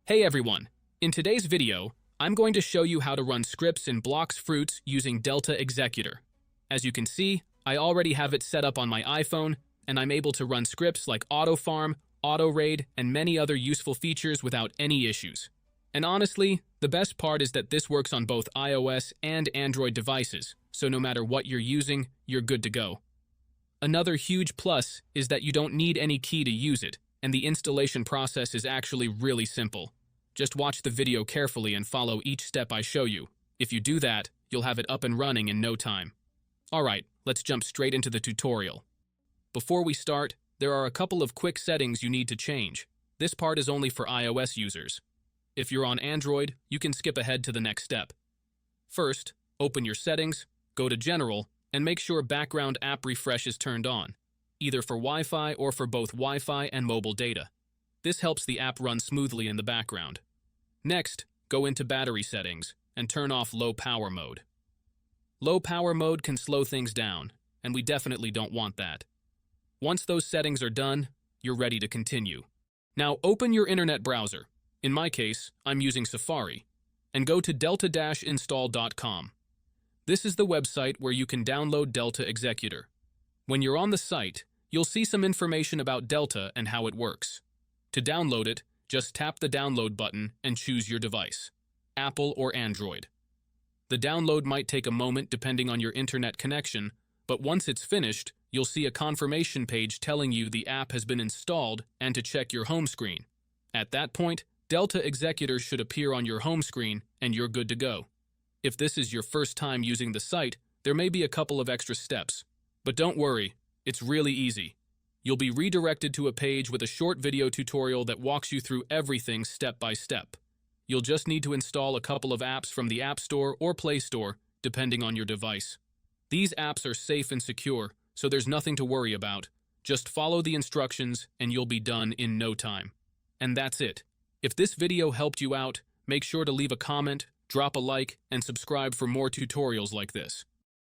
Hey everyone! In today's video, I'm going to show you how to run scripts in Blox Fruits using Delta Executor. As you can see, I already have it set up on my iPhone, and I'm able to run scripts like AutoFarm, AutoRaid, and many other useful features without any issues. And honestly, the best part is that this works on both iOS and Android devices, so no matter what you're using, you're good to go. Another huge plus is that you don't need any key to use it, and the installation process is actually really simple. Just watch the video carefully and follow each step I show you. If you do that, you'll have it up and running in no time. Alright, let's jump straight into the tutorial. Before we start, there are a couple of quick settings you need to change. This part is only for iOS users. If you're on Android, you can skip ahead to the next step. First, open your settings, go to General, and make sure background app refresh is turned on, either for Wi-Fi or for both Wi-Fi and mobile data. This helps the app run smoothly in the background. Next, go into battery settings and turn off low power mode. Low power mode can slow things down, and we definitely don't want that. Once those settings are done, you're ready to continue. Now open your internet browser. In my case, I'm using Safari, and go to delta-install.com. This is the website where you can download Delta Executor. When you're on the site, you'll see some information about Delta and how it works. To download it, just tap the download button and choose your device, Apple or Android. The download might take a moment depending on your internet connection, but once it's finished, you'll see a confirmation page telling you the app has been installed and to check your home screen. At that point, Delta Executor should appear on your home screen and you're good to go. If this is your first time using the site, there may be a couple of extra steps. But don't worry, it's really easy. You'll be redirected to a page with a short video tutorial that walks you through everything step by step. You'll just need to install a couple of apps from the App Store or Play Store, depending on your device. These apps are safe and secure, so there's nothing to worry about. Just follow the instructions and you'll be done in no time. And that's it. If this video helped you out, make sure to leave a comment, drop a like, and subscribe for more tutorials like this.